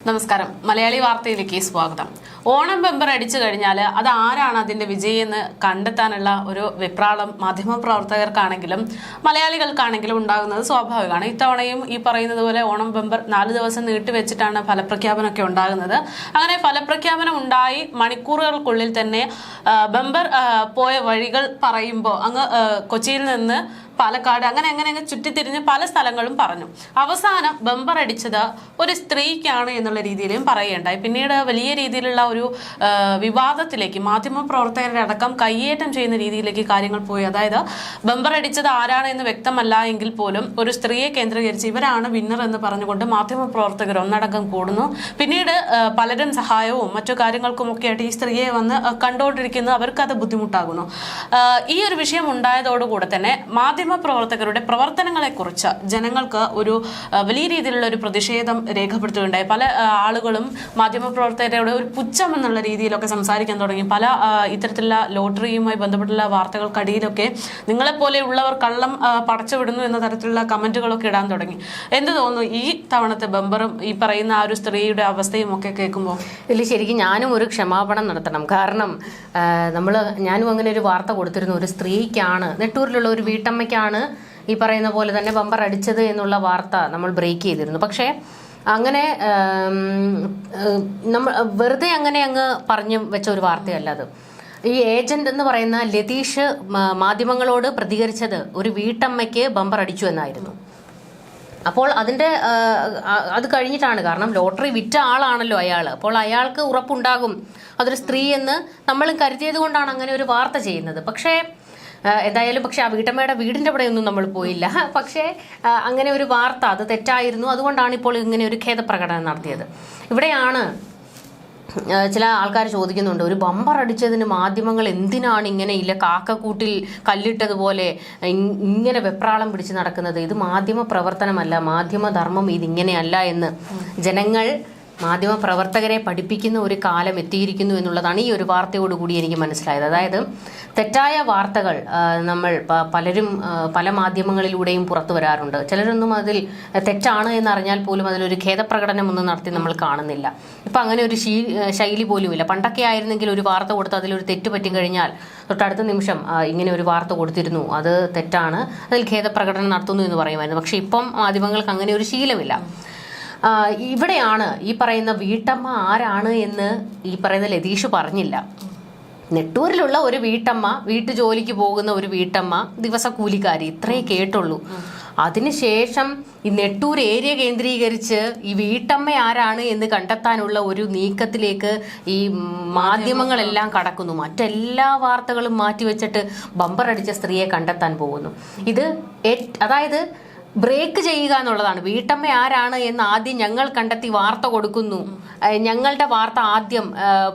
നമസ്കാരം. മലയാളി വാർത്തയിലേക്ക് സ്വാഗതം. ഓണം ബമ്പർ അടിച്ചു കഴിഞ്ഞാൽ അത് ആരാണ് അതിന്റെ വിജയെന്ന് കണ്ടെത്താനുള്ള ഒരു വെപ്രാളം മാധ്യമപ്രവർത്തകർക്കാണെങ്കിലും മലയാളികൾക്കാണെങ്കിലും ഉണ്ടാകുന്നത് സ്വാഭാവികമാണ്. ഇത്തവണയും ഈ പറയുന്നത് പോലെ ഓണം ബമ്പർ 4 ദിവസം നീട്ടിവെച്ചിട്ടാണ് ഫലപ്രഖ്യാപനമൊക്കെ ഉണ്ടാകുന്നത്. അങ്ങനെ ഫലപ്രഖ്യാപനം ഉണ്ടായി മണിക്കൂറുകൾക്കുള്ളിൽ തന്നെ ബമ്പർ പോയ വഴികൾ പറയുമ്പോൾ അങ്ങ് കൊച്ചിയിൽ നിന്ന് പാലക്കാട് അങ്ങനെ ചുറ്റിത്തിരിഞ്ഞ് പല സ്ഥലങ്ങളും പറഞ്ഞു. അവസാനം ബമ്പർ അടിച്ചത് ഒരു സ്ത്രീക്കാണ് എന്നുള്ള രീതിയിലും പറയുകയുണ്ടായി. പിന്നീട് വലിയ രീതിയിലുള്ള ഒരു വിവാദത്തിലേക്ക് മാധ്യമപ്രവർത്തകരുടെ അടക്കം കയ്യേറ്റം ചെയ്യുന്ന രീതിയിലേക്ക് കാര്യങ്ങൾ പോയി. അതായത് ബമ്പർ അടിച്ചത് ആരാണ് എന്ന് വ്യക്തമല്ല എങ്കിൽ പോലും ഒരു സ്ത്രീയെ കേന്ദ്രീകരിച്ച് ഇവരാണ് വിന്നർ എന്ന് പറഞ്ഞുകൊണ്ട് മാധ്യമപ്രവർത്തകർ ഒന്നടങ്കം കൂടുന്നു. പിന്നീട് പലരും സഹായവും മറ്റു കാര്യങ്ങൾക്കുമൊക്കെ ആയിട്ട് ഈ സ്ത്രീയെ വന്ന് കണ്ടുകൊണ്ടിരിക്കുന്നത് അവർക്കത് ബുദ്ധിമുട്ടാകുന്നു. ഈ ഒരു വിഷയം ഉണ്ടായതോടുകൂടെ തന്നെ മാധ്യമപ്രവർത്തകരുടെ പ്രവർത്തനങ്ങളെക്കുറിച്ച് ജനങ്ങൾക്ക് ഒരു വലിയ രീതിയിലുള്ള ഒരു പ്രതിഷേധം രേഖപ്പെടുത്തുകയുണ്ടായി. പല ആളുകളും മാധ്യമപ്രവർത്തകരുടെ ഒരു പുച്ഛം എന്നുള്ള രീതിയിലൊക്കെ സംസാരിക്കാൻ തുടങ്ങി. പല ഇത്തരത്തിലുള്ള ലോട്ടറിയുമായി ബന്ധപ്പെട്ടുള്ള വാർത്തകൾക്കടിയിലൊക്കെ നിങ്ങളെപ്പോലെയുള്ളവർ കള്ളം പടച്ചുവിടുന്നു എന്ന തരത്തിലുള്ള കമന്റുകളൊക്കെ ഇടാൻ തുടങ്ങി. എന്ത് തോന്നുന്നു ഈ തവണത്തെ ബമ്പറും ഈ പറയുന്ന ആ ഒരു സ്ത്രീയുടെ അവസ്ഥയും ഒക്കെ കേൾക്കുമ്പോൾ? ഇല്ല, ശരിക്കും ഞാനും ഒരു ക്ഷമാപണം നടത്തണം. കാരണം ഞാനും അങ്ങനെ ഒരു വാർത്ത കൊടുത്തിരുന്നു. ഒരു സ്ത്രീക്കാണ്, നെട്ടൂരിലുള്ള ഒരു വീട്ടമ്മയ്ക്കാണ് ഈ പറയുന്ന പോലെ തന്നെ ബമ്പർ അടിച്ചത് എന്നുള്ള വാർത്ത നമ്മൾ ബ്രേക്ക് ചെയ്തിരുന്നു. പക്ഷേ അങ്ങനെ നമ്മൾ വെറുതെ അങ്ങനെ അങ്ങ് പറഞ്ഞു വെച്ച ഒരു വാർത്തയല്ല അത്. ഈ ഏജന്റ് എന്ന് പറയുന്ന ലതീഷ് മാധ്യമങ്ങളോട് പ്രതികരിച്ചത് ഒരു വീട്ടമ്മയ്ക്ക് ബമ്പർ അടിച്ചു എന്നായിരുന്നു. അപ്പോൾ അത് കഴിഞ്ഞിട്ടാണ്, കാരണം ലോട്ടറി വിറ്റ ആളാണല്ലോ അയാൾ. അപ്പോൾ അയാൾക്ക് ഉറപ്പുണ്ടാകും അതൊരു സ്ത്രീ എന്ന് നമ്മളും കരുതിയത് കൊണ്ടാണ് അങ്ങനെ ഒരു വാർത്ത ചെയ്യുന്നത്. പക്ഷേ എന്തായാലും ആ വീട്ടമ്മയുടെ വീടിൻ്റെ അവിടെയൊന്നും നമ്മൾ പോയില്ല. പക്ഷേ അങ്ങനെ ഒരു വാർത്ത അത് തെറ്റായിരുന്നു. അതുകൊണ്ടാണ് ഇപ്പോൾ ഇങ്ങനെ ഒരു ഖേദപ്രകടനം നടത്തിയത്. ഇവിടെയാണ് ചില ആൾക്കാർ ചോദിക്കുന്നുണ്ട്, ഒരു ബമ്പർ അടിച്ചതിന് മാധ്യമങ്ങൾ എന്തിനാണ് ഇങ്ങനെ കാക്കക്കൂട്ടിൽ കല്ലിട്ടതുപോലെ ഇങ്ങനെ വെപ്രാളം പിടിച്ച് നടക്കുന്നത്? ഇത് മാധ്യമ പ്രവർത്തനമല്ല, മാധ്യമധർമ്മം ഇതിങ്ങനെയല്ല എന്ന് ജനങ്ങൾ മാധ്യമപ്രവർത്തകരെ പഠിപ്പിക്കുന്ന ഒരു കാലം എത്തിയിരിക്കുന്നു എന്നുള്ളതാണ് ഈ ഒരു വാർത്തയോടുകൂടി എനിക്ക് മനസ്സിലായത്. അതായത് തെറ്റായ വാർത്തകൾ നമ്മൾ പലരും പല മാധ്യമങ്ങളിലൂടെയും പുറത്തു വരാറുണ്ട്. ചിലരൊന്നും അതിൽ തെറ്റാണ് എന്നറിഞ്ഞാൽ പോലും അതിലൊരു ഖേദപ്രകടനമൊന്നും നടത്തി നമ്മൾ കാണുന്നില്ല. ഇപ്പം അങ്ങനെ ഒരു ശൈലി പോലുമില്ല. പണ്ടൊക്കെ ആയിരുന്നെങ്കിൽ ഒരു വാർത്ത കൊടുത്ത് അതിലൊരു തെറ്റ് പറ്റി കഴിഞ്ഞാൽ തൊട്ടടുത്ത നിമിഷം ഇങ്ങനെ ഒരു വാർത്ത കൊടുത്തിരുന്നു, അത് തെറ്റാണ്, അതിൽ ഖേദപ്രകടനം നടത്തുന്നു എന്ന് പറയുമായിരുന്നു. പക്ഷെ ഇപ്പം മാധ്യമങ്ങൾക്ക് അങ്ങനെ ഒരു ശീലമില്ല. ഇവിടെയാണ് ഈ പറയുന്ന വീട്ടമ്മ ആരാണ് എന്ന് ഈ പറയുന്ന ലതീഷ് പറഞ്ഞില്ല. നെട്ടൂരിലുള്ള ഒരു വീട്ടമ്മ, വീട്ടുജോലിക്ക് പോകുന്ന ഒരു വീട്ടമ്മ, ദിവസക്കൂലിക്കാരി, ഇത്രേ കേട്ടുള്ളൂ. അതിനുശേഷം ഈ നെട്ടൂർ ഏരിയ കേന്ദ്രീകരിച്ച് ഈ വീട്ടമ്മ ആരാണ് എന്ന് കണ്ടെത്താനുള്ള ഒരു നീക്കത്തിലേക്ക് ഈ മാധ്യമങ്ങളെല്ലാം കടക്കുന്നു. മറ്റെല്ലാ വാർത്തകളും മാറ്റിവെച്ചിട്ട് ബമ്പർ അടിച്ച സ്ത്രീയെ കണ്ടെത്താൻ പോകുന്നു. ഇത് അതായത് ബ്രേക്ക് ചെയ്യുക എന്നുള്ളതാണ്. വീട്ടമ്മ ആരാണ് എന്ന് ആദ്യം ഞങ്ങൾ കണ്ടെത്തി വാർത്ത കൊടുക്കുന്നു, ഞങ്ങളുടെ വാർത്ത ആദ്യം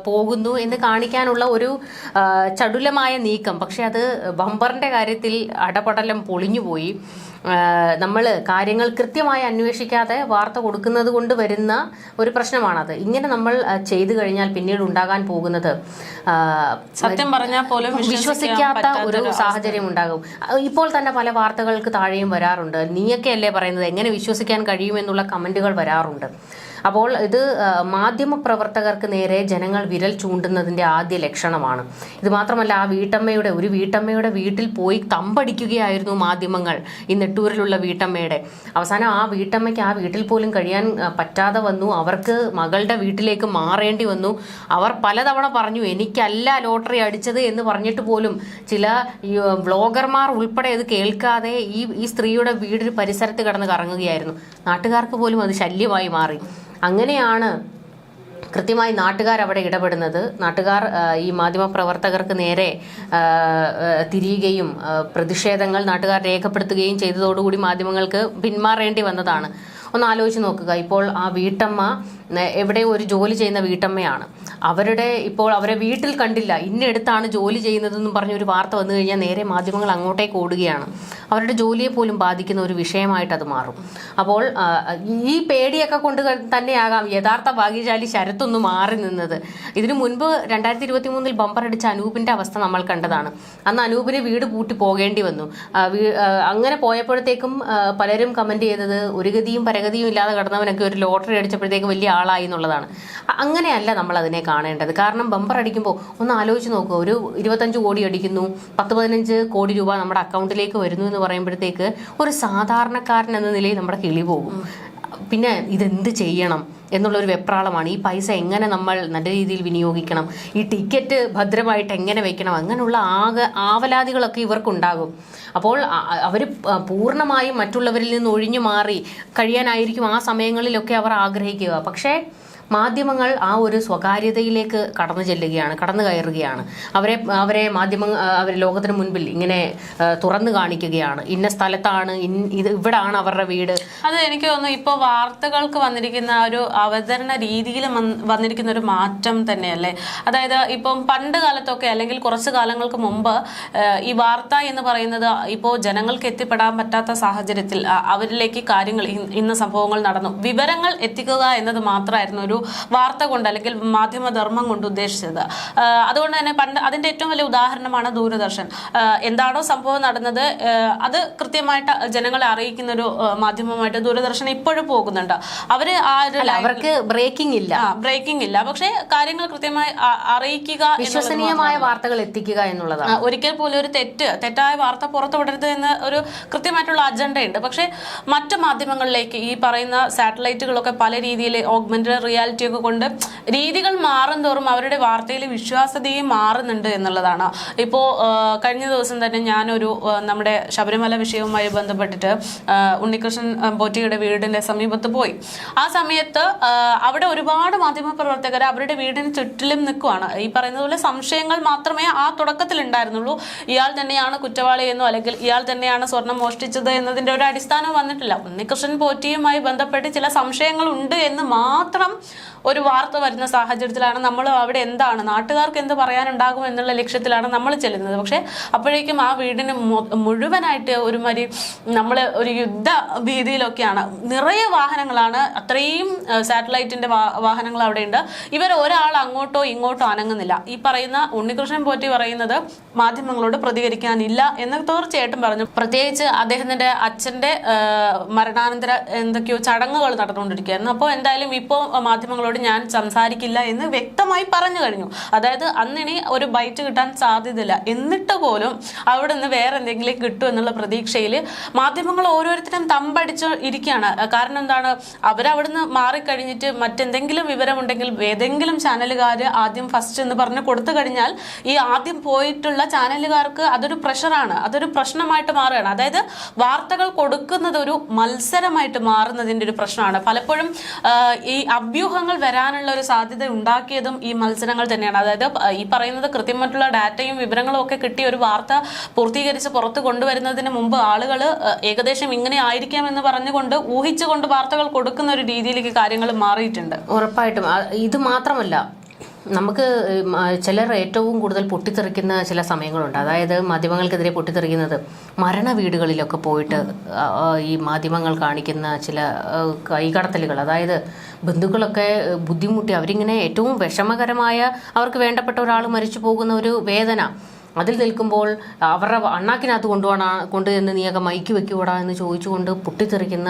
പോകുന്നു എന്ന് കാണിക്കാനുള്ള ഒരു ചടുലമായ നീക്കം. പക്ഷെ അത് ബമ്പറിന്റെ കാര്യത്തിൽ അടപടലം പൊളിഞ്ഞുപോയി. നമ്മൾ കാര്യങ്ങൾ കൃത്യമായി അന്വേഷിക്കാതെ വാർത്ത കൊടുക്കുന്നത് കൊണ്ട് വരുന്ന ഒരു പ്രശ്നമാണത്. ഇങ്ങനെ നമ്മൾ ചെയ്തു കഴിഞ്ഞാൽ പിന്നീട് ഉണ്ടാകാൻ പോകുന്നത് സത്യം പറഞ്ഞാൽ പോലും വിശ്വസിക്കാത്ത ഒരു സാഹചര്യം ഉണ്ടാകും. ഇപ്പോൾ തന്നെ പല വാർത്തകൾക്ക് താഴെയും വരാറുണ്ട്, നീയൊക്കെയല്ലേ പറയുന്നത്, എങ്ങനെ വിശ്വസിക്കാൻ കഴിയുമെന്നുള്ള കമന്റുകൾ വരാറുണ്ട്. അപ്പോൾ ഇത് മാധ്യമപ്രവർത്തകർക്ക് നേരെ ജനങ്ങൾ വിരൽ ചൂണ്ടുന്നതിൻ്റെ ആദ്യ ലക്ഷണമാണ്. ഇത് മാത്രമല്ല, ഒരു വീട്ടമ്മയുടെ വീട്ടിൽ പോയി തമ്പടിക്കുകയായിരുന്നു മാധ്യമങ്ങൾ, ഈ നെട്ടൂരിലുള്ള വീട്ടമ്മയുടെ. അവസാനം ആ വീട്ടമ്മയ്ക്ക് ആ വീട്ടിൽ പോലും കഴിയാൻ പറ്റാതെ വന്നു. അവർക്ക് മകളുടെ വീട്ടിലേക്ക് മാറേണ്ടി വന്നു. അവർ പലതവണ പറഞ്ഞു എനിക്കല്ല ലോട്ടറി അടിച്ചത് എന്ന് പറഞ്ഞിട്ട് പോലും ചില വ്ളോഗർമാർ ഉൾപ്പെടെ അത് കേൾക്കാതെ ഈ സ്ത്രീയുടെ വീട് പരിസരത്ത് കിടന്ന് കറങ്ങുകയായിരുന്നു. നാട്ടുകാർക്ക് പോലും അത് ശല്യമായി മാറി. അങ്ങനെയാണ് കൃത്യമായി നാട്ടുകാർ അവിടെ ഇടപെടുന്നത്. നാട്ടുകാർ ഈ മാധ്യമപ്രവർത്തകർക്ക് നേരെ തിരിയുകയും പ്രതിഷേധങ്ങൾ നാട്ടുകാർ രേഖപ്പെടുത്തുകയും ചെയ്തതോടുകൂടി മാധ്യമങ്ങൾക്ക് പിന്മാറേണ്ടി വന്നതാണ്. ഒന്ന് ആലോചിച്ച് നോക്കുക. ഇപ്പോൾ ആ വീട്ടമ്മ എവിടെയോ ഒരു ജോലി ചെയ്യുന്ന വീട്ടമ്മയാണ്. ഇപ്പോൾ അവരെ വീട്ടിൽ കണ്ടില്ല, ഇന്നടുത്താണ് ജോലി ചെയ്യുന്നതെന്നും പറഞ്ഞൊരു വാർത്ത വന്നു കഴിഞ്ഞാൽ നേരെ മാധ്യമങ്ങൾ അങ്ങോട്ടേക്ക് ഓടുകയാണ്. അവരുടെ ജോലിയെ പോലും ബാധിക്കുന്ന ഒരു വിഷയമായിട്ട് അത് മാറും. അപ്പോൾ ഈ പേടിയൊക്കെ കൊണ്ട് തന്നെയാകാം യഥാർത്ഥ ഭാഗ്യശാലി ശരത്തൊന്ന് മാറി നിന്നത്. ഇതിനു മുൻപ് 2023 ബമ്പർ അടിച്ച അനൂപിന്റെ അവസ്ഥ നമ്മൾ കണ്ടതാണ്. അന്ന് അനൂപിന് വീട് പൂട്ടി പോകേണ്ടി വന്നു. അങ്ങനെ പോയപ്പോഴത്തേക്കും പലരും കമന്റ് ചെയ്തത് ഒരു ഗതിയും പരഗതിയും ഇല്ലാതെ കിടന്നവനൊക്കെ ഒരു ലോട്ടറി അടിച്ചപ്പോഴത്തേക്ക് വലിയ ഒരാളായി എന്നുള്ളതാണ്. അങ്ങനെയല്ല നമ്മൾ അതിനെ കാണേണ്ടത്. കാരണം ബമ്പർ അടിക്കുമ്പോൾ ഒന്ന് ആലോചിച്ച് നോക്കുക, ഒരു 25 കോടി അടിക്കുന്നു, 10-15 കോടി രൂപ നമ്മുടെ അക്കൗണ്ടിലേക്ക് വരുന്നു എന്ന് പറയുമ്പോഴത്തേക്ക് ഒരു സാധാരണക്കാരൻ എന്ന നിലയിൽ നമ്മുടെ കിളി പോകും. പിന്നെ ഇതെന്ത് ചെയ്യണം എന്നുള്ളൊരു വെപ്രാളമാണ്. ഈ പൈസ എങ്ങനെ നമ്മൾ നല്ല രീതിയിൽ വിനിയോഗിക്കണം, ഈ ടിക്കറ്റ് ഭദ്രമായിട്ട് എങ്ങനെ വെക്കണം, അങ്ങനെയുള്ള ആവലാതികളൊക്കെ ഇവർക്കുണ്ടാകും. അപ്പോൾ അവർ പൂർണ്ണമായും മറ്റുള്ളവരിൽ നിന്ന് ഒഴിഞ്ഞു മാറി കഴിയാനായിരിക്കും ആ സമയങ്ങളിലൊക്കെ അവർ ആഗ്രഹിക്കുക. പക്ഷേ മാധ്യമങ്ങൾ ആ ഒരു സ്വകാര്യതയിലേക്ക് കടന്നു കയറുകയാണ്. അവരെ മാധ്യമങ്ങൾ അവർ ലോകത്തിന് മുൻപിൽ ഇങ്ങനെ തുറന്നു കാണിക്കുകയാണ്. ഇന്ന സ്ഥലത്താണ്, ഇവിടാണ് അവരുടെ വീട്. അത് എനിക്ക് തോന്നുന്നു ഇപ്പോൾ വാർത്തകൾക്ക് വന്നിരിക്കുന്ന ഒരു അവതരണ രീതിയിൽ വന്നിരിക്കുന്ന ഒരു മാറ്റം തന്നെയല്ലേ. അതായത് ഇപ്പം പണ്ട് കാലത്തൊക്കെ അല്ലെങ്കിൽ കുറച്ച് കാലങ്ങൾക്ക് മുമ്പ് ഈ വാർത്ത എന്ന് പറയുന്നത് ഇപ്പോൾ ജനങ്ങൾക്ക് എത്തിപ്പെടാൻ പറ്റാത്ത സാഹചര്യത്തിൽ അവരിലേക്ക് കാര്യങ്ങൾ ഇന്ന സംഭവങ്ങൾ നടന്നു വിവരങ്ങൾ എത്തിക്കുക എന്നത് മാത്രമായിരുന്നു ഒരു വാർത്ത കൊണ്ട് അല്ലെങ്കിൽ മാധ്യമധർമ്മം കൊണ്ട് ഉദ്ദേശിച്ചത്. അതുകൊണ്ട് തന്നെ പണ്ട് അതിന്റെ ഏറ്റവും വലിയ ഉദാഹരണമാണ് ദൂരദർശൻ. എന്താണോ സംഭവം നടന്നത് അത് കൃത്യമായിട്ട് ജനങ്ങളെ അറിയിക്കുന്ന ഒരു മാധ്യമമായിട്ട് ദൂരദർശൻ ഇപ്പോഴും പോകുന്നുണ്ട്. അവർക്ക് ബ്രേക്കിംഗ് ഇല്ല, പക്ഷേ കാര്യങ്ങൾ കൃത്യമായി അറിയിക്കുക, വിശ്വസനീയമായ വാർത്തകൾ എത്തിക്കുക എന്നുള്ളതാണ്. ഒരിക്കൽ പോലും ഒരു തെറ്റായ വാർത്ത പുറത്തുവിടരുത് എന്ന് ഒരു കൃത്യമായിട്ടുള്ള അജണ്ടയുണ്ട്. പക്ഷേ മറ്റു മാധ്യമങ്ങളിലേക്ക് ഈ പറയുന്ന സാറ്റലൈറ്റുകളൊക്കെ പല രീതിയിൽ ഓഗ്മെന്റഡ് റിയാലിറ്റി ഒക്കെ കൊണ്ട് രീതികൾ മാറും തോറും അവരുടെ വാർത്തയിൽ വിശ്വാസ്യതയും മാറുന്നുണ്ട് എന്നുള്ളതാണ്. ഇപ്പോൾ കഴിഞ്ഞ ദിവസം തന്നെ ഞാനൊരു നമ്മുടെ ശബരിമല വിഷയവുമായി ബന്ധപ്പെട്ടിട്ട് ഉണ്ണികൃഷ്ണൻ പോറ്റിയുടെ വീടിന്റെ സമീപത്ത് പോയി. ആ സമയത്ത് അവിടെ ഒരുപാട് മാധ്യമപ്രവർത്തകർ അവരുടെ വീടിന് ചുറ്റിലും നിൽക്കുവാണ്. ഈ പറയുന്നത് പോലെ സംശയങ്ങൾ മാത്രമേ ആ തുടക്കത്തിൽ ഉണ്ടായിരുന്നുള്ളൂ. ഇയാൾ തന്നെയാണ് കുറ്റവാളി എന്നോ അല്ലെങ്കിൽ ഇയാൾ തന്നെയാണ് സ്വർണം മോഷ്ടിച്ചത് എന്നതിന്റെ ഒരു അടിസ്ഥാനം വന്നിട്ടില്ല. ഉണ്ണികൃഷ്ണൻ പോറ്റിയുമായി ബന്ധപ്പെട്ട് ചില സംശയങ്ങൾ ഉണ്ട് എന്ന് മാത്രം ഒരു വാർത്ത വരുന്ന സാഹചര്യത്തിലാണ് നമ്മൾ അവിടെ എന്താണ് നാട്ടുകാർക്ക് എന്ത് പറയാനുണ്ടാകും എന്നുള്ള ലക്ഷ്യത്തിലാണ് നമ്മൾ ചെല്ലുന്നത്. പക്ഷെ അപ്പോഴേക്കും ആ വീടിന് മുഴുവനായിട്ട് ഒരുമാതിരി നമ്മൾ ഒരു യുദ്ധ ഭീതിയിലൊക്കെയാണ്. നിറയെ വാഹനങ്ങളാണ്, അത്രയും സാറ്റലൈറ്റിന്റെ വാഹനങ്ങൾ അവിടെ ഉണ്ട്. ഇവർ ഒരാൾ അങ്ങോട്ടോ ഇങ്ങോട്ടോ അനങ്ങുന്നില്ല. ഈ പറയുന്ന ഉണ്ണികൃഷ്ണൻ പോറ്റി പറയുന്നത് മാധ്യമങ്ങളോട് പ്രതികരിക്കാനില്ല എന്ന് തീർച്ചയായിട്ടും പറഞ്ഞു. പ്രത്യേകിച്ച് അദ്ദേഹത്തിന്റെ അച്ഛന്റെ മരണാനന്തര എന്തൊക്കെയോ ചടങ്ങുകൾ നടന്നുകൊണ്ടിരിക്കുകയായിരുന്നു. അപ്പോൾ എന്തായാലും ഇപ്പോൾ മാധ്യമങ്ങളോട് ഞാൻ സംസാരിക്കില്ല എന്ന് വ്യക്തമായി പറഞ്ഞു കഴിഞ്ഞു. അതായത് അന്നിനി ഒരു ബൈറ്റ് കിട്ടാൻ സാധ്യതയില്ല. എന്നിട്ട് പോലും അവിടെ നിന്ന് വേറെ എന്തെങ്കിലും കിട്ടും എന്നുള്ള പ്രതീക്ഷയിൽ മാധ്യമങ്ങൾ ഓരോരുത്തരും തമ്പടിച്ച് ഇരിക്കുകയാണ്. കാരണം എന്താണ്, അവരവിടുന്ന് മാറിക്കഴിഞ്ഞിട്ട് മറ്റെന്തെങ്കിലും വിവരമുണ്ടെങ്കിൽ ഏതെങ്കിലും ചാനലുകാർ ആദ്യം ഫസ്റ്റ് എന്ന് പറഞ്ഞ് കൊടുത്തു കഴിഞ്ഞാൽ ഈ ആദ്യം പോയിട്ടുള്ള ചാനലുകാർക്ക് അതൊരു പ്രഷറാണ്, അതൊരു പ്രശ്നമായിട്ട് മാറുകയാണ്. അതായത് വാർത്തകൾ കൊടുക്കുന്നത് ഒരു മത്സരമായിട്ട് മാറുന്നതിൻ്റെ ഒരു പ്രശ്നമാണ്. പലപ്പോഴും ഈ അഭ്യൂഹങ്ങൾ വരാനുള്ള ഒരു സാധ്യത ഉണ്ടാക്കിയതും ഈ മത്സരങ്ങൾ തന്നെയാണ്. അതായത് ഈ പറയുന്നത് കൃത്യമായിട്ടുള്ള ഡാറ്റയും വിവരങ്ങളും ഒക്കെ കിട്ടി ഒരു വാർത്ത പൂർത്തീകരിച്ച് പുറത്ത് കൊണ്ടുവരുന്നതിന് മുമ്പ് ആളുകൾ ഏകദേശം ഇങ്ങനെ ആയിരിക്കാം എന്ന് പറഞ്ഞുകൊണ്ട് ഊഹിച്ചുകൊണ്ട് വാർത്തകൾ കൊടുക്കുന്ന ഒരു രീതിയിലേക്ക് കാര്യങ്ങൾ മാറിയിട്ടുണ്ട്. ഉറപ്പായിട്ടും ഇത് മാത്രമല്ല, നമുക്ക് ചിലർ ഏറ്റവും കൂടുതൽ പൊട്ടിത്തെറിക്കുന്ന ചില സമയങ്ങളുണ്ട്. അതായത് മാധ്യമങ്ങൾക്കെതിരെ പൊട്ടിത്തെറിക്കുന്നത് മരണ വീടുകളിലൊക്കെ പോയിട്ട് ഈ മാധ്യമങ്ങൾ കാണിക്കുന്ന ചില കൈകടത്തലുകൾ. അതായത് ബന്ധുക്കളൊക്കെ ബുദ്ധിമുട്ടി അവരിങ്ങനെ ഏറ്റവും വിഷമകരമായ, അവർക്ക് വേണ്ടപ്പെട്ട ഒരാൾ മരിച്ചു പോകുന്ന ഒരു വേദന അതിൽ നിൽക്കുമ്പോൾ അവരുടെ അണ്ണാക്കിനകത്ത് കൊണ്ടുവന്ന് നീയൊക്കെ മൈക്ക് വെക്കൂടാ എന്ന് ചോദിച്ചുകൊണ്ട് പൊട്ടിത്തെറിക്കുന്ന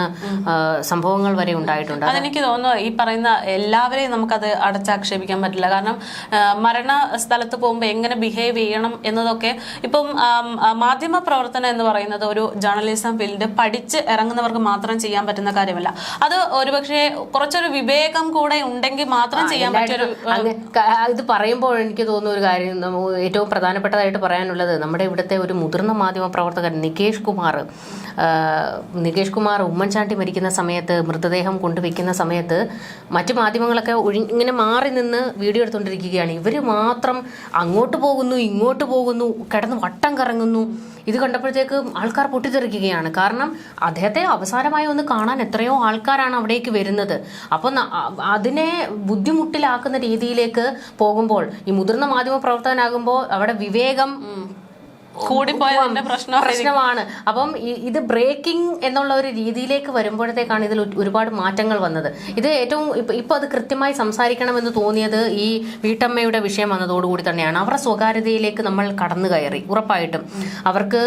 സംഭവങ്ങൾ വരെ ഉണ്ടായിട്ടുണ്ട്. അതെനിക്ക് തോന്നുന്നു ഈ പറയുന്ന എല്ലാവരെയും നമുക്കത് അടച്ചാക്ഷേപിക്കാൻ പറ്റില്ല. കാരണം മരണ സ്ഥലത്ത് പോകുമ്പോൾ എങ്ങനെ ബിഹേവ് ചെയ്യണം എന്നതൊക്കെ ഇപ്പം മാധ്യമ പ്രവർത്തനം എന്ന് പറയുന്നത് ഒരു ജേർണലിസം ഫീൽഡ് പഠിച്ച് ഇറങ്ങുന്നവർക്ക് മാത്രം ചെയ്യാൻ പറ്റുന്ന കാര്യമല്ല. അത് ഒരുപക്ഷെ കുറച്ചൊരു വിവേകം കൂടെ ഉണ്ടെങ്കിൽ മാത്രം ചെയ്യാൻ പറ്റൊരു. ഇത് പറയുമ്പോൾ എനിക്ക് തോന്നുന്ന ഒരു കാര്യം ഏറ്റവും പ്രധാനപ്പെട്ടതായിട്ട് പറയാനുള്ളത്, നമ്മുടെ ഇവിടുത്തെ ഒരു മുതിർന്ന മാധ്യമ പ്രവർത്തകൻ നികേഷ് കുമാർ ഉമ്മൻചാണ്ടി മരിക്കുന്ന സമയത്ത് മൃതദേഹം കൊണ്ടുവയ്ക്കുന്ന സമയത്ത് മറ്റു മാധ്യമങ്ങളൊക്കെ ഇങ്ങനെ മാറി നിന്ന് വീഡിയോ എടുത്തുകൊണ്ടിരിക്കുകയാണ്. ഇവർ മാത്രം അങ്ങോട്ട് പോകുന്നു ഇങ്ങോട്ട് പോകുന്നു, കിടന്ന് വട്ടം കറങ്ങുന്നു. ഇത് കണ്ടപ്പോഴത്തേക്ക് ആൾക്കാർ പൊട്ടിത്തെറിക്കുകയാണ്. കാരണം അദ്ദേഹത്തെ അവസാനമായി ഒന്ന് കാണാൻ എത്രയോ ആൾക്കാരാണ് അവിടേക്ക് വരുന്നത്. അപ്പം അതിനെ ബുദ്ധിമുട്ടിലാക്കുന്ന രീതിയിലേക്ക് പോകുമ്പോൾ ഈ മുതിർന്ന മാധ്യമ പ്രവർത്തകനാകുമ്പോൾ അവിടെ വിവേകം കൂടിപ്പോയതിന്റെ പ്രശ്നമാണ്. അപ്പം ഇത് ബ്രേക്കിംഗ് എന്നുള്ള ഒരു രീതിയിലേക്ക് വരുമ്പോഴത്തേക്കാണ് ഇതിൽ ഒരുപാട് മാറ്റങ്ങൾ വന്നത്. ഇത് ഏറ്റവും ഇപ്പൊ അത് കൃത്യമായി സംസാരിക്കണമെന്ന് തോന്നിയത് ഈ വീട്ടമ്മയുടെ വിഷയം വന്നതോടുകൂടി തന്നെയാണ്. അവരുടെ സ്വകാര്യതയിലേക്ക് നമ്മൾ കടന്നു കയറി. ഉറപ്പായിട്ടും അവർക്ക്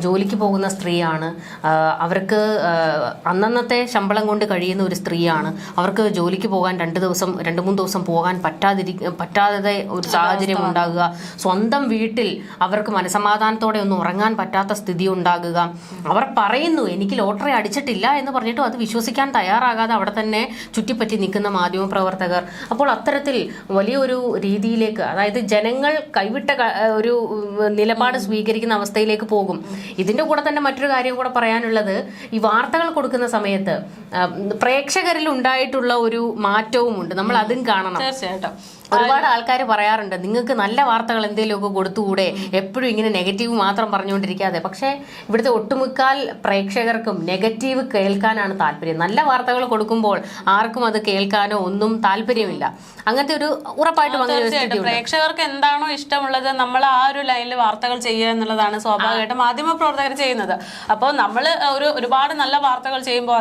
ജോലിക്ക് പോകുന്ന സ്ത്രീയാണ്, അവർക്ക് അന്നന്നത്തെ ശമ്പളം കൊണ്ട് കഴിയുന്ന ഒരു സ്ത്രീയാണ്, അവർക്ക് ജോലിക്ക് പോകാൻ 2-3 ദിവസം പോകാൻ പറ്റാതെ ഒരു സാഹചര്യം ഉണ്ടാകുക, സ്വന്തം വീട്ടിൽ അവർക്ക് മനസമാധാനത്തോടെ ഒന്നും ഉറങ്ങാൻ പറ്റാത്ത സ്ഥിതി ഉണ്ടാകുക. അവർ പറയുന്നു എനിക്ക് ലോട്ടറി അടിച്ചിട്ടില്ല എന്ന് പറഞ്ഞിട്ടും അത് വിശ്വസിക്കാൻ തയ്യാറാകാതെ അവിടെ തന്നെ ചുറ്റിപ്പറ്റി നിൽക്കുന്ന മാധ്യമപ്രവർത്തകർ. അപ്പോൾ അത്തരത്തിൽ വലിയൊരു രീതിയിലേക്ക്, അതായത് ജനങ്ങൾ കൈവിട്ട ഒരു നിലപാട് സ്വീകരിക്കുന്ന അവസ്ഥയിലേക്ക് പോകും. ഇതിന്റെ കൂടെ തന്നെ മറ്റൊരു കാര്യം കൂടെ പറയാനുള്ളത്, ഈ വാർത്തകൾ കൊടുക്കുന്ന സമയത്ത് പ്രേക്ഷകരിൽ ഉണ്ടായിട്ടുള്ള ഒരു മാറ്റവും ഉണ്ട്. നമ്മൾ അതും കാണണം. തീർച്ചയായിട്ടും ഒരുപാട് ആൾക്കാർ പറയാറുണ്ട് നിങ്ങൾക്ക് നല്ല വാർത്തകൾ എന്തെങ്കിലുമൊക്കെ കൊടുത്തുകൂടെ, എപ്പോഴും ഇങ്ങനെ നെഗറ്റീവ് മാത്രം പറഞ്ഞുകൊണ്ടിരിക്കാതെ. പക്ഷേ ഇവിടുത്തെ ഒട്ടുമുക്കാൽ പ്രേക്ഷകർക്കും നെഗറ്റീവ് കേൾക്കാനാണ് താല്പര്യം. നല്ല വാർത്തകൾ കൊടുക്കുമ്പോൾ ആർക്കും അത് കേൾക്കാനോ ഒന്നും താല്പര്യമില്ല. അങ്ങനത്തെ ഒരു ഉറപ്പായിട്ടും പ്രേക്ഷകർക്ക് എന്താണോ ഇഷ്ടമുള്ളത് നമ്മൾ ആ ഒരു ലൈനിൽ വാർത്തകൾ ചെയ്യുക എന്നുള്ളതാണ് സ്വാഭാവികമായിട്ടും മാധ്യമപ്രവർത്തകർ ചെയ്യുന്നത്. അപ്പോൾ നമ്മൾ ഒരുപാട് നല്ല വാർത്തകൾ ചെയ്യുമ്പോൾ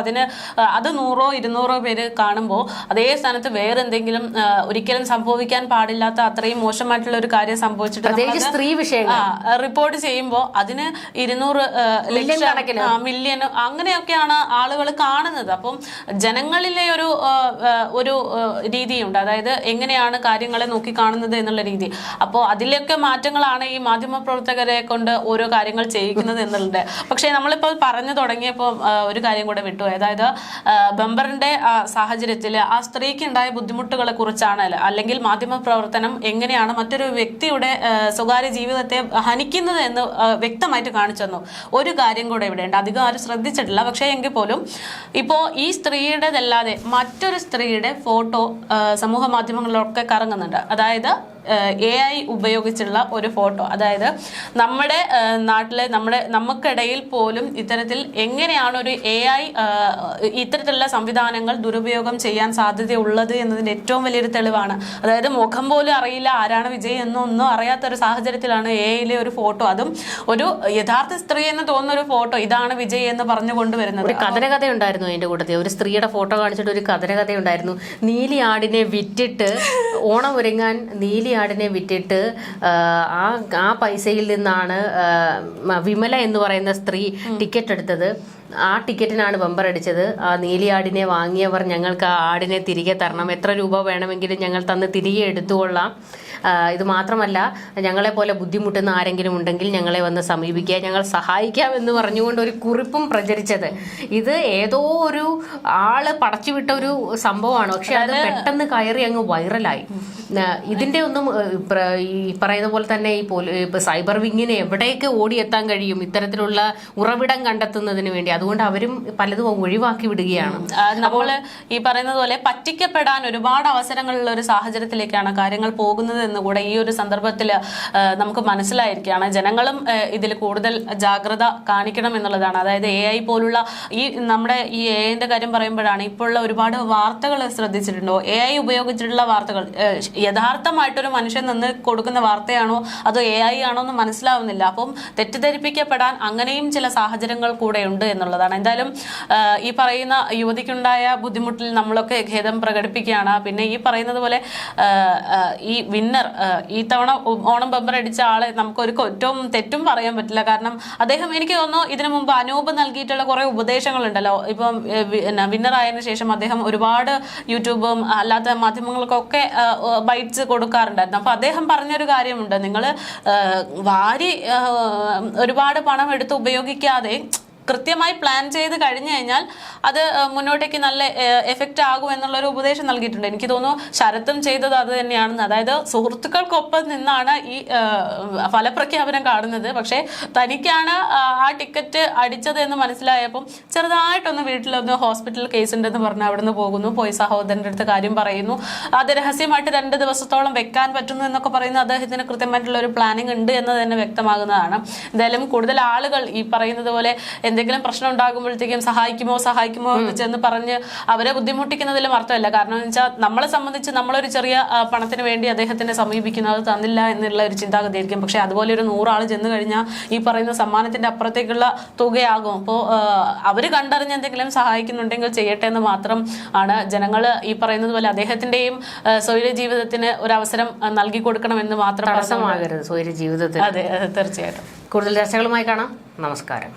അത് 100-200 പേര് കാണുമ്പോൾ അതേ സ്ഥാനത്ത് വേറെ എന്തെങ്കിലും ഒരിക്കലും സംഭവിക്കാൻ പാടില്ലാത്ത അത്രയും മോശമായിട്ടുള്ള ഒരു കാര്യം സംഭവിച്ചിട്ട് സ്ത്രീ വിഷയം റിപ്പോർട്ട് ചെയ്യുമ്പോൾ അതിന് 200 ലക്ഷം മില്യൺ അങ്ങനെയൊക്കെയാണ് ആളുകൾ കാണുന്നത്. അപ്പം ജനങ്ങളിലെ ഒരു രീതിയുണ്ട്, അതായത് എങ്ങനെയാണ് കാര്യങ്ങളെ നോക്കി കാണുന്നത് എന്നുള്ള രീതി. അപ്പോൾ അതിലൊക്കെ മാറ്റങ്ങളാണ് ഈ മാധ്യമപ്രവർത്തകരെ കൊണ്ട് ഓരോ കാര്യങ്ങൾ ചെയ്യിക്കുന്നത് എന്നുള്ളത്. പക്ഷേ നമ്മളിപ്പോൾ പറഞ്ഞു തുടങ്ങിയപ്പോൾ ഒരു കാര്യം കൂടെ വിട്ടു. അതായത് ബമ്പറിന്റെ സാഹചര്യത്തിൽ ആ സ്ത്രീക്ക് ഉണ്ടായ ബുദ്ധിമുട്ടുകളെ കുറിച്ചാണ്, അല്ലെങ്കിൽ മാധ്യമപ്രവർത്തനം എങ്ങനെയാണ് മറ്റൊരു വ്യക്തിയുടെ സ്വകാര്യ ജീവിതത്തെ ഹനിക്കുന്നത് എന്ന് വ്യക്തമായിട്ട് കാണിച്ചു തന്നു. ഒരു കാര്യം കൂടെ ഇവിടെയുണ്ട്, അധികം ആരും ശ്രദ്ധിച്ചിട്ടില്ല. പക്ഷേ എങ്കിൽ പോലും ഇപ്പോൾ ഈ സ്ത്രീയുടേതല്ലാതെ മറ്റൊരു സ്ത്രീയുടെ ഫോട്ടോ സമൂഹ മാധ്യമങ്ങളിലൊക്കെ കറങ്ങുന്നുണ്ട്. അതായത് AI ഉപയോഗിച്ചുള്ള ഒരു ഫോട്ടോ. അതായത് നമ്മുടെ നാട്ടിലെ നമുക്കിടയിൽ പോലും ഇത്തരത്തിൽ എങ്ങനെയാണ് ഒരു AI ഇത്തരത്തിലുള്ള സംവിധാനങ്ങൾ ദുരുപയോഗം ചെയ്യാൻ സാധ്യതയുള്ളത് എന്നതിൻ്റെ ഏറ്റവും വലിയൊരു തെളിവാണ്. അതായത് മുഖം പോലും അറിയില്ല ആരാണ് വിജയ് എന്നൊന്നും അറിയാത്തൊരു സാഹചര്യത്തിലാണ് AI-യിലെ ഒരു ഫോട്ടോ, അതും ഒരു യഥാർത്ഥ സ്ത്രീ എന്ന് തോന്നുന്ന ഒരു ഫോട്ടോ, ഇതാണ് വിജയ് എന്ന് പറഞ്ഞു കൊണ്ടുവരുന്നത്. ഒരു കഥനകഥ ഉണ്ടായിരുന്നു അതിന്റെ കൂട്ടത്തിൽ. ഒരു സ്ത്രീയുടെ ഫോട്ടോ കാണിച്ചിട്ട് ഒരു കഥനകഥ ഉണ്ടായിരുന്നു. നീലി ആടിനെ വിറ്റിട്ട് ഓണം ഒരുങ്ങാൻ നീലി ആടിനെ വിറ്റിട്ട് ആ പൈസയിൽ നിന്നാണ് വിമല എന്ന് പറയുന്ന സ്ത്രീ ടിക്കറ്റ് എടുത്തത്. ആ ടിക്കറ്റിനാണ് ബമ്പർ അടിച്ചത്. ആ നീലിയാടിനെ വാങ്ങിയവർ ഞങ്ങൾക്ക് ആ ആടിനെ തിരികെ തരണം, എത്ര രൂപ വേണമെങ്കിലും ഞങ്ങൾ തന്ന് തിരികെ എടുത്തുകൊള്ളാം. ഇത് മാത്രമല്ല, ഞങ്ങളെ പോലെ ബുദ്ധിമുട്ടുന്ന ആരെങ്കിലും ഉണ്ടെങ്കിൽ ഞങ്ങളെ വന്ന് സമീപിക്കുക, ഞങ്ങൾ സഹായിക്കാം എന്ന് പറഞ്ഞുകൊണ്ട് ഒരു കുറിപ്പും പ്രചരിച്ചത്. ഇത് ഏതോ ഒരു ആള് പടച്ചുവിട്ട ഒരു സംഭവമാണ്. പക്ഷെ അത് പെട്ടെന്ന് കയറി അങ്ങ് വൈറലായി. ഇതിന്റെ ഒന്നും ഈ പറയുന്ന പോലെ തന്നെ ഈ സൈബർ വിങ്ങിന് എവിടേക്ക് ഓടിയെത്താൻ കഴിയും ഇത്തരത്തിലുള്ള ഉറവിടം കണ്ടെത്തുന്നതിന് വേണ്ടി. അതുകൊണ്ട് അവരും പലതും ഒഴിവാക്കി വിടുകയാണ്. നമ്മൾ ഈ പറയുന്നത് പോലെ പറ്റിക്കപ്പെടാൻ ഒരുപാട് അവസരങ്ങളുള്ള ഒരു സാഹചര്യത്തിലേക്കാണ് കാര്യങ്ങൾ പോകുന്നത് എന്നുകൂടെ ഈ ഒരു സന്ദർഭത്തിൽ നമുക്ക് മനസ്സിലായിരിക്കുകയാണ്. ജനങ്ങളും ഇതിൽ കൂടുതൽ ജാഗ്രത കാണിക്കണം എന്നുള്ളതാണ്. അതായത് AI പോലുള്ള നമ്മുടെ ഈ AI-ന്റെ കാര്യം പറയുമ്പോഴാണ് ഇപ്പോൾ ഉള്ള ഒരുപാട് വാർത്തകൾ ശ്രദ്ധിച്ചിട്ടുണ്ടോ? AI ഉപയോഗിച്ചിട്ടുള്ള വാർത്തകൾ യഥാർത്ഥമായിട്ടൊരു മനുഷ്യൻ നിന്ന് കൊടുക്കുന്ന വാർത്തയാണോ അതോ AI ആണോ എന്ന് മനസ്സിലാവുന്നില്ല. അപ്പം തെറ്റിദ്ധരിപ്പിക്കപ്പെടാൻ അങ്ങനെയും ചില സാഹചര്യങ്ങൾ കൂടെ ഉണ്ട് എന്നുള്ളതാണ്. എന്തായാലും ഈ പറയുന്ന യുവതിക്കുണ്ടായ ബുദ്ധിമുട്ടിൽ നമ്മളൊക്കെ ഖേദം പ്രകടിപ്പിക്കുകയാണ്. പിന്നെ ഈ പറയുന്നത് പോലെ ഈ വിന്നർ ഈ തവണ ഓണം ബമ്പർ അടിച്ച ആളെ നമുക്കൊരു കുറ്റവും തെറ്റും പറയാൻ പറ്റില്ല. കാരണം അദ്ദേഹം, എനിക്ക് തോന്നുന്നു ഇതിനു മുമ്പ് അനൂപ് നൽകിയിട്ടുള്ള കുറെ ഉപദേശങ്ങളുണ്ടല്ലോ. ഇപ്പം വിന്നർ ആയതിനു ശേഷം അദ്ദേഹം ഒരുപാട് യൂട്യൂബും അല്ലാത്ത മാധ്യമങ്ങൾക്കൊക്കെ ബൈറ്റ്സ് കൊടുക്കാറുണ്ടായിരുന്നു. അപ്പൊ അദ്ദേഹം പറഞ്ഞൊരു കാര്യമുണ്ട്, നിങ്ങൾ ഒരുപാട് പണം എടുത്ത് ഉപയോഗിക്കാതെ കൃത്യമായി പ്ലാൻ ചെയ്ത് കഴിഞ്ഞു കഴിഞ്ഞാൽ അത് മുന്നോട്ടേക്ക് നല്ല എഫക്റ്റ് ആകും എന്നുള്ളൊരു ഉപദേശം നൽകിയിട്ടുണ്ട്. എനിക്ക് തോന്നുന്നു ശരത്തും ചെയ്തത് അത് തന്നെയാണെന്ന്. അതായത് സുഹൃത്തുക്കൾക്കൊപ്പം നിന്നാണ് ഈ ഫലപ്രഖ്യാപനം കാണുന്നത്. പക്ഷേ തനിക്കാണ് ആ ടിക്കറ്റ് അടിച്ചത് എന്ന് മനസ്സിലായപ്പം ചെറുതായിട്ടൊന്ന് വീട്ടിലൊന്ന് ഹോസ്പിറ്റൽ കേസ് ഉണ്ടെന്ന് പറഞ്ഞ് അവിടെ നിന്ന് പോകുന്നു. പോയി സഹോദരൻ്റെ അടുത്ത് കാര്യം പറയുന്നു. അത് രഹസ്യമായിട്ട് 2 ദിവസത്തോളം വെക്കാൻ പറ്റുന്നു എന്നൊക്കെ പറയുന്നത് അദ്ദേഹത്തിന് കൃത്യമായിട്ടുള്ള ഒരു പ്ലാനിങ് ഉണ്ട് എന്ന് തന്നെ വ്യക്തമാകുന്നതാണ്. എന്തായാലും കൂടുതൽ ആളുകൾ ഈ പറയുന്നത് പോലെ എന്തെങ്കിലും പ്രശ്നം ഉണ്ടാകുമ്പോഴത്തേക്കും സഹായിക്കുമോ എന്ന് ചെന്ന് പറഞ്ഞ് അവരെ ബുദ്ധിമുട്ടിക്കുന്നതിലും അർത്ഥമില്ല. കാരണം എന്ന് വെച്ചാൽ നമ്മളെ സംബന്ധിച്ച് നമ്മളൊരു ചെറിയ പണത്തിന് വേണ്ടി അദ്ദേഹത്തിനെ സമീപിക്കുന്നത് തന്നില്ല എന്നുള്ള ഒരു ചിന്താഗതിയായിരിക്കും. പക്ഷെ അതുപോലെ ഒരു 100 ആൾ ചെന്ന് കഴിഞ്ഞാൽ ഈ പറയുന്ന സമ്മാനത്തിന്റെ അപ്പുറത്തേക്കുള്ള തുകയാകും. അപ്പോൾ അവര് കണ്ടറിഞ്ഞ് എന്തെങ്കിലും സഹായിക്കുന്നുണ്ടെങ്കിൽ ചെയ്യട്ടെ എന്ന് മാത്രം ആണ് ജനങ്ങൾ ഈ പറയുന്നത് പോലെ അദ്ദേഹത്തിന്റെയും സ്വൈര ജീവിതത്തിന് ഒരു അവസരം നൽകി കൊടുക്കണമെന്ന് മാത്രം തടസ്സമാകരുത് സ്വൈര ജീവിതത്തിൽ. അതെ, തീർച്ചയായിട്ടും. കൂടുതൽ ചർച്ചകളുമായി കാണാം. നമസ്കാരം.